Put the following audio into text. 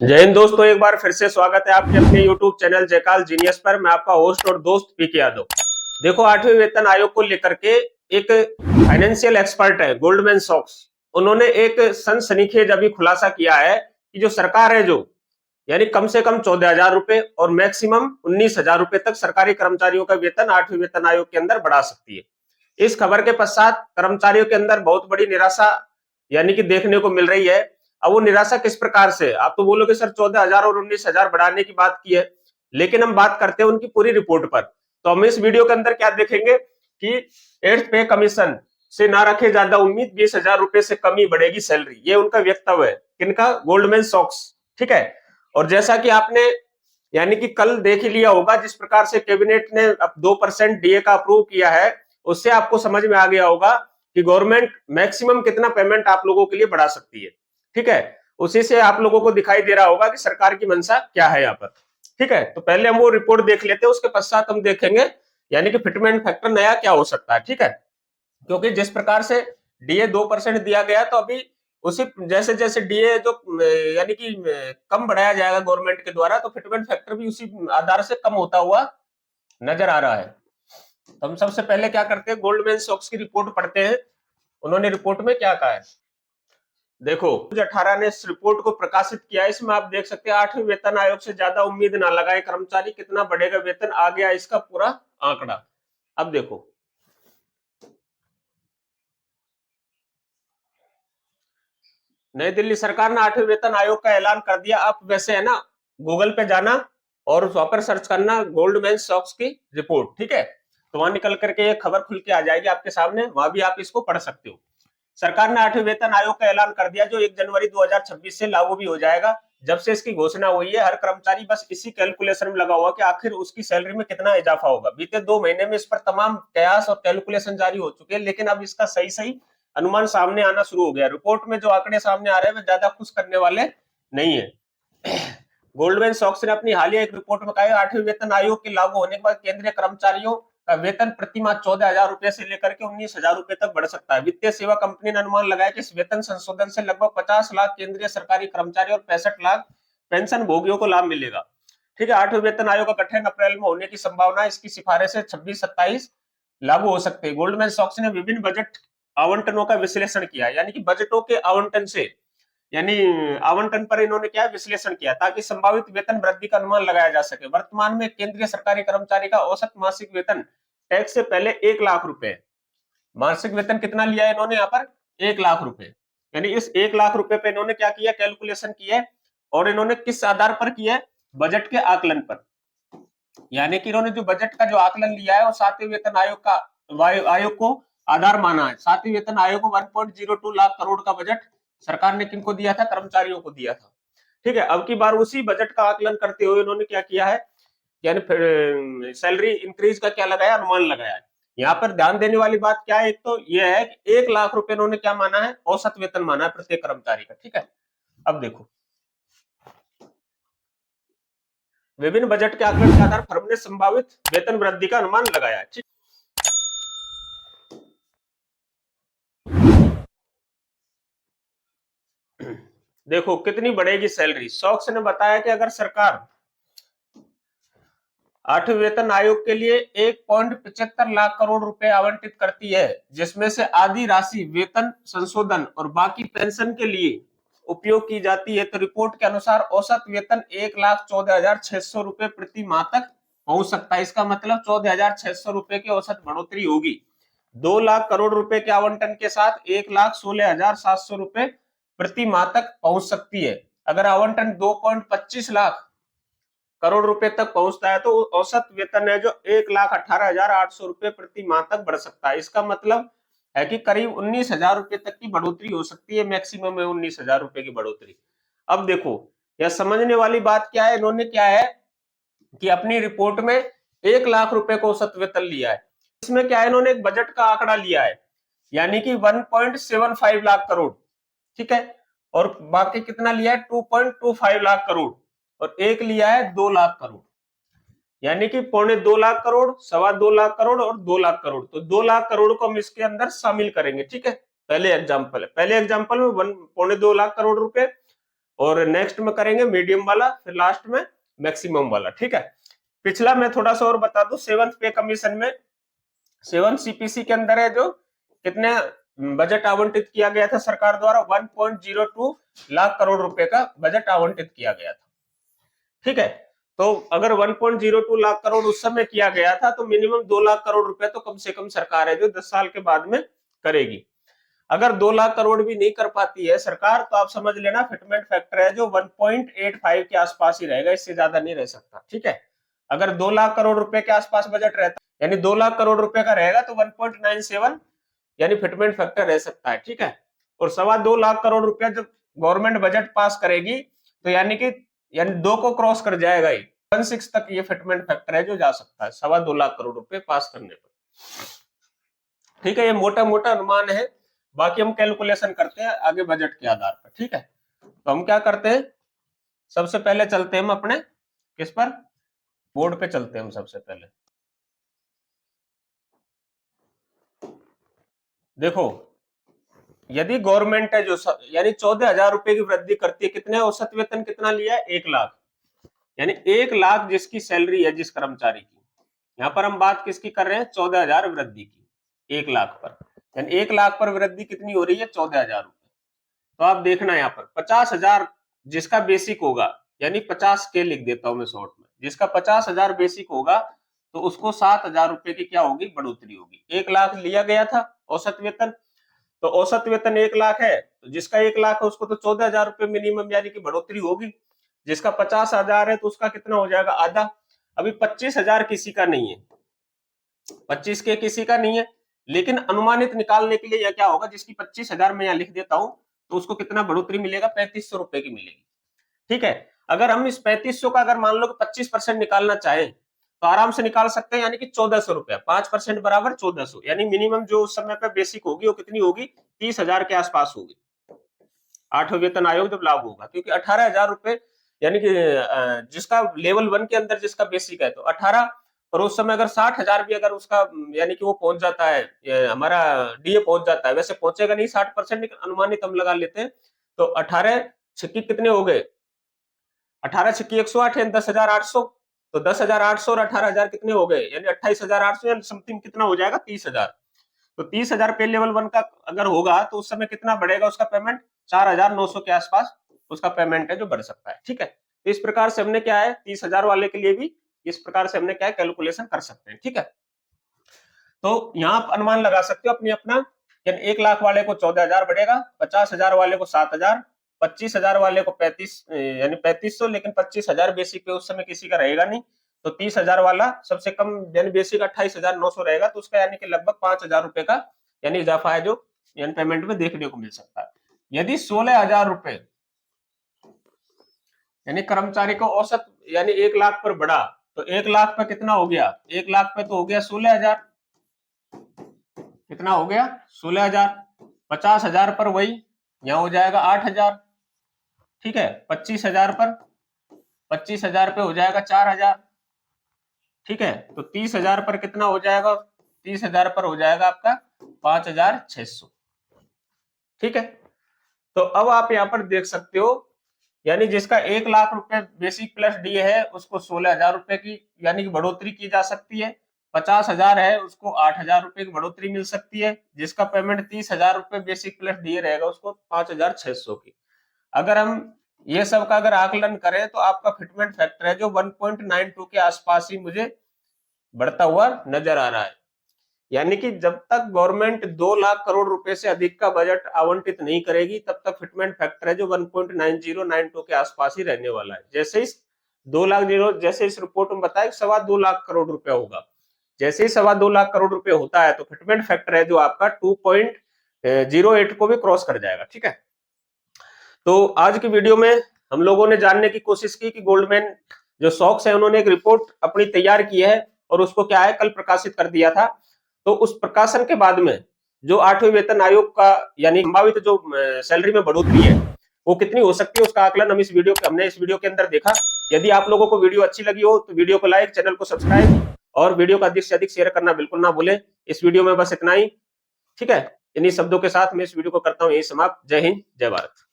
जय हिंद दोस्तों, एक बार फिर से स्वागत है आपके अपने YouTube चैनल जयकाल जीनियस पर। मैं आपका होस्ट और दोस्त पीके यादव। देखो, 8वें वेतन आयोग को लेकर के एक फाइनेंशियल एक्सपर्ट है गोल्डमैन सॉक्स, उन्होंने एक सनसनीखेज अभी खुलासा किया है कि जो सरकार है, जो यानी कम से कम 14,000 रुपए और मैक्सिमम 19,000 रुपए तक सरकारी कर्मचारियों का वेतन 8वें वेतन आयोग के अंदर बढ़ा सकती है। इस खबर के पश्चात कर्मचारियों के अंदर बहुत बड़ी निराशा यानी कि देखने को मिल रही है। अब वो निराशा किस प्रकार से, आप तो बोलोगे सर 14,000 और 19,000 बढ़ाने की बात की है, लेकिन हम बात करते हैं उनकी पूरी रिपोर्ट पर। तो हम इस वीडियो के अंदर क्या देखेंगे कि 8th पे कमीशन से ना रखे ज्यादा उम्मीद, 20,000 रुपए से कम ही बढ़ेगी सैलरी, ये उनका वक्तव्य है। किनका? Goldman socks. ठीक है। और जैसा कि आपने यानी कि कल देख ही लिया होगा, जिस प्रकार से कैबिनेट ने अब 2% डीए का अप्रूव किया है, उससे आपको समझ में आ गया होगा कि गवर्नमेंट मैक्सिमम कितना पेमेंट आप लोगों के लिए बढ़ा सकती है। ठीक है। उसी से आप लोगों को दिखाई दे रहा होगा कि सरकार की मंशा क्या है यहाँ पर। ठीक है। तो पहले हम वो रिपोर्ट देख लेते हैं, उसके पश्चात हम देखेंगे यानी कि फिटमेंट फैक्टर नया क्या हो सकता है। ठीक है। क्योंकि जिस प्रकार से डीए 2% दिया गया, तो अभी उसी जैसे जैसे डीए जो यानी कि कम बढ़ाया जाएगा गवर्नमेंट के द्वारा, तो फिटमेंट फैक्टर भी उसी आधार से कम होता हुआ नजर आ रहा है। तो हम सबसे पहले क्या करते हैं, गोल्डमैन सॉक्स की रिपोर्ट पढ़ते हैं। उन्होंने रिपोर्ट में क्या कहा है देखो। 2018 ने इस रिपोर्ट को प्रकाशित किया है। इसमें आप देख सकते हैं, 8वें वेतन आयोग से ज्यादा उम्मीद ना लगाए कर्मचारी, कितना बढ़ेगा वेतन, आ गया इसका पूरा आंकड़ा। अब देखो, नई दिल्ली सरकार ने 8वें वेतन आयोग का ऐलान कर दिया। आप वैसे है ना, गूगल पे जाना और वहां पर सर्च करना गोल्डमैन सॉक्स की रिपोर्ट। ठीक है। तो वहां निकल करके ये खबर खुल के आ जाएगी आपके सामने, वहां भी आप इसको पढ़ सकते हो। सरकार ने 8वें वेतन आयोग का ऐलान कर दिया, जो 1 जनवरी 2026 से लागू भी हो जाएगा। जब से इसकी घोषणा हुई है, हर कर्मचारी बस इसी कैलकुलेशन में लगा हुआ कि आखिर उसकी सैलरी में कितना इजाफा होगा। बीते 2 महीने में इस पर तमाम कयास और कैलकुलेशन जारी हो चुके हैं, लेकिन अब इसका सही सही अनुमान सामने आना शुरू हो गया। रिपोर्ट में जो आंकड़े सामने आ रहे हैं वे ज्यादा खुश करने वाले नहीं है। गोल्डमैन सॉक्स ने अपनी हालिया एक रिपोर्ट में कहा है, 8वें वेतन आयोग के लागू होने के बाद केंद्रीय कर्मचारियों का वेतन प्रति माह 14,000 रुपए से लेकर के 19,000 रुपए तक बढ़ सकता है। वित्तीय सेवा कंपनी ने अनुमान लगाया कि इस वेतन संशोधन से लगभग 50 लाख केंद्रीय सरकारी कर्मचारी और 65 लाख पेंशन भोगियों को लाभ मिलेगा। ठीक है। 8वें वेतन आयोग का गठन अप्रैल में होने की संभावना है। इसकी सिफारिशें 26-27 लागू हो सकते हैं। गोल्डमैन सॉक्स ने विभिन्न बजट आवंटनों का विश्लेषण किया, यानी कि बजटों के आवंटन से यानी आवंटन पर इन्होंने क्या विश्लेषण किया, ताकि संभावित वेतन वृद्धि का अनुमान लगाया जा सके। वर्तमान में केंद्रीय सरकारी कर्मचारी का औसत मासिक वेतन टैक्स से पहले 1 लाख रुपए। मासिक वेतन कितना लिया है इन्होंने यहाँ पर? 1 लाख रुपए। यानी इस 1 लाख रुपए पे इन्होंने क्या किया, कैलकुलेशन किया है। और इन्होंने किस आधार पर किया है? बजट के आकलन पर। यानी कि इन्होंने जो बजट का जो आकलन लिया है, और 7वें वेतन आयोग को आधार माना है। 7वें वेतन आयोग को 1.02 लाख करोड़ का बजट सरकार ने किनको दिया था? कर्मचारियों को दिया था। ठीक है। अब की बार उसी बजट का आकलन करते हुए इन्होंने क्या किया है, यानी सैलरी इंक्रीज का क्या लगाया, अनुमान लगाया है। यहाँ पर ध्यान देने वाली बात क्या है, एक तो यह है कि 1 लाख रुपए इन्होंने क्या माना है, औसत वेतन माना है प्रत्येक कर्मचारी का। ठीक है। अब देखो, विभिन्न बजट के आकलन के आधार फर्म ने संभावित वेतन वृद्धि का अनुमान लगाया है। ठीक। देखो कितनी बढ़ेगी सैलरी। सॉक्स ने बताया कि अगर सरकार 8वें वेतन आयोग के लिए 1.75 लाख करोड़ रुपए आवंटित करती है, जिसमें से आधी राशि वेतन संशोधन और बाकी पेंशन के लिए उपयोग की जाती है, तो रिपोर्ट के अनुसार औसत वेतन 1,14,600 रुपए प्रति माह तक पहुंच सकता है। इसका मतलब 14,600 रुपए की औसत बढ़ोतरी होगी। 2 लाख करोड़ रुपए के आवंटन के साथ 1,16,700 रुपए प्रति माह तक पहुंच सकती है। अगर आवंटन 2.25 लाख करोड़ रुपए तक पहुंचता है, तो औसत वेतन है जो 1,18,800 रुपए प्रति माह तक बढ़ सकता है। इसका मतलब है कि करीब 19,000 रुपए तक की बढ़ोतरी हो सकती है। मैक्सिमम है 19,000 रुपए की बढ़ोतरी। अब देखो, यह समझने वाली बात क्या है, इन्होंने क्या है कि अपनी रिपोर्ट में 1 लाख रुपए को औसत वेतन लिया है। इसमें क्या है, इन्होंने एक बजट का आंकड़ा लिया है, यानी कि 1.75 लाख करोड़। ठीक है। और बाकी कितना लिया है? 2.25 लाख करोड़। और एक लिया है 2 लाख करोड़, यानी कि 1.25 लाख करोड़, 2.25 लाख करोड़ और 2 लाख करोड़। तो 2 लाख करोड़ को हम इसके अंदर शामिल करेंगे। ठीक है। पहले एग्जाम्पल में 1.25 लाख करोड़ रुपए और नेक्स्ट में करेंगे मीडियम वाला, फिर लास्ट में मैक्सिमम वाला, ठीक है। पिछला मैं थोड़ा सा और बता दूं, 7th पे कमीशन में 7 सीपीसी के अंदर है जो कितने बजट आवंटित किया गया था सरकार द्वारा, 1.02 लाख करोड़ रुपए का बजट आवंटित किया गया था, ठीक है। तो अगर 1.02 लाख करोड़ उस समय किया गया था तो मिनिमम 2 लाख करोड़ रुपए तो कम से कम सरकार है जो 10 साल के बाद में करेगी। अगर 2 लाख करोड़ भी नहीं कर पाती है सरकार तो आप समझ लेना फिटमेंट फैक्टर है जो 1.85 के आसपास ही रहेगा, इससे ज्यादा नहीं रह सकता, ठीक है। अगर 2 लाख करोड़ रुपए के आसपास बजट रहता यानी 2 लाख करोड़ रुपए का रहेगा तो 1.97 यानी फिटमेंट फैक्टर रह सकता है, ठीक है। और 2.25 लाख करोड़ रुपया जब गवर्नमेंट बजट पास करेगी तो यानी 2 को क्रॉस कर जाएगा ही, 1.6 तक ये फिटमेंट फैक्टर है जो जा सकता है 2.25 लाख करोड़ रुपए पास करने पर, ठीक है। ये मोटा मोटा अनुमान है, बाकी हम कैलकुलेशन करते हैं आगे बजट के आधार पर, ठीक है। तो हम क्या करते हैं, सबसे पहले चलते हैं हम अपने किस पर, बोर्ड पे चलते हैं हम सबसे पहले। देखो यदि गवर्नमेंट है जो यानी 14,000 रुपए की वृद्धि करती है, कितने औसत वेतन कितना लिया है, 1 लाख, यानी 1 लाख जिसकी सैलरी है जिस कर्मचारी की, यहाँ पर हम बात किसकी कर रहे हैं, 14,000 वृद्धि की 1 लाख पर, यानी 1 लाख पर वृद्धि कितनी हो रही है, 14,000 रुपए। तो आप देखना यहाँ पर 50,000 जिसका बेसिक होगा, यानी 50 के लिख देता हूं मैं शॉर्ट में, जिसका 50,000 बेसिक होगा तो उसको 7,000 रुपए की क्या होगी, बढ़ोतरी होगी। 1 लाख लिया गया था औसत वेतन, तो औसत वेतन 1 लाख है, तो जिसका 1 लाख है उसको तो 14,000 रुपए मिनिमम यानी कि बढ़ोतरी होगी। जिसका 50,000 है तो उसका कितना हो जाएगा, आधा। अभी 25,000 किसी का नहीं है, 25 के किसी का नहीं है, लेकिन अनुमानित निकालने के लिए यह क्या होगा, जिसकी 25,000 मैं यहाँ लिख देता हूं तो उसको कितना बढ़ोतरी मिलेगा, 3500 रुपए की मिलेगी, ठीक है। अगर हम इस 3500 का अगर मान लो कि 25% निकालना चाहें तो आराम से निकाल सकते हैं, यानी कि 1400 रुपया, 5% बराबर 1400, यानी मिनिमम जो उस समय पे बेसिक होगी वो कितनी होगी, 30,000 के आसपास होगी, 8वें वेतन आयोग जब लागू होगा, क्योंकि 18,000 रुपए यानी कि जिसका लेवल 1 के अंदर जिसका बेसिक है तो 18, और उस समय अगर 60,000 भी अगर उसका यानी कि वो पहुंच जाता है, हमारा डीए पहुंच जाता है, वैसे पहुंचेगा नहीं 60%, लेकिन अनुमानित हम लगा लेते हैं, तो 18 छक्की कितने हो गए, 18 छक्की 108 है, 10,800, तो 10,800 और 18,000 कितने हो गए, यानी 28,800, यानी समथिंग कितना हो जाएगा, 30,000। तो 30,000 पे लेवल 1 का अगर होगा तो उस समय कितना बढ़ेगा उसका पेमेंट, 4,900 के आसपास उसका पेमेंट है जो बढ़ सकता है, ठीक है। तो इस प्रकार से हमने क्या है, 30,000 वाले के लिए भी इस प्रकार से हमने क्या है, कैलकुलेशन कर सकते हैं, ठीक है। तो यहाँ आप अनुमान लगा सकते हो अपनी अपना, यानी 1 लाख वाले को 14,000 बढ़ेगा, 50,000 वाले को 7,000, 25,000 वाले को 35 यानी 3500, लेकिन 25,000 बेसिक पे उस समय किसी का रहेगा नहीं, तो 30,000 वाला सबसे कम यानी बेसिक 28,900 रहेगा, तो उसका यानी कि लगभग 5,000 रुपए का यानी इजाफा है जो यानी पेमेंट में देखने को मिल सकता है। यदि 16,000 रुपए यानी कर्मचारी को औसत यानी 1 लाख पर बढ़ा, तो 1 लाख पे कितना हो गया, 1 लाख पे तो हो गया 16,000, कितना हो गया 16,000, 50,000 पर वही यहाँ हो जाएगा 8,000, ठीक है। 25,000 पर 25,000 पे हो जाएगा 4,000, ठीक है। तो 30,000 पर कितना हो जाएगा, 30,000 पर हो जाएगा आपका 5,600, ठीक है। तो अब आप यहाँ पर देख सकते हो, यानी जिसका 1 लाख रुपए बेसिक प्लस डी है उसको 16,000 रुपए की यानी कि बढ़ोतरी की जा सकती है, 50,000 है उसको 8,000 रुपए की बढ़ोतरी मिल सकती है, जिसका पेमेंट 30,000 रुपए बेसिक प्लस डी रहेगा उसको 5,600 की। अगर हम ये सब का अगर आकलन करें तो आपका फिटमेंट फैक्टर है जो 1.92 के आसपास ही मुझे बढ़ता हुआ नजर आ रहा है, यानी कि जब तक गवर्नमेंट 2 लाख करोड़ रुपए से अधिक का बजट आवंटित नहीं करेगी तब तक फिटमेंट फैक्टर है जो 1.9092 के आसपास ही रहने वाला है। जैसे इस 2 लाख जैसे इस रिपोर्ट में बताया 2.25 लाख करोड़ रुपया होगा, जैसे ही 2.25 लाख करोड़ रुपए होता है तो फिटमेंट फैक्टर है जो आपका 2.08 को भी क्रॉस कर जाएगा, ठीक है। तो आज की वीडियो में हम लोगों ने जानने की कोशिश की कि गोल्डमैन जो सॉक्स है उन्होंने एक रिपोर्ट अपनी तैयार की है और उसको क्या है कल प्रकाशित कर दिया था। तो उस प्रकाशन के बाद में जो 8वें वेतन आयोग का यानी संभावित जो सैलरी में बढ़ोतरी है वो कितनी हो सकती है उसका आकलन हमने इस वीडियो के अंदर देखा। यदि आप लोगों को वीडियो अच्छी लगी हो तो वीडियो को लाइक, चैनल को सब्सक्राइब और वीडियो को अधिक से अधिक शेयर करना बिल्कुल ना भूलें। इस वीडियो में बस इतना ही, ठीक है। इन्हीं शब्दों के साथ मैं इस वीडियो को करता हूं यही समाप्त। जय हिंद, जय भारत।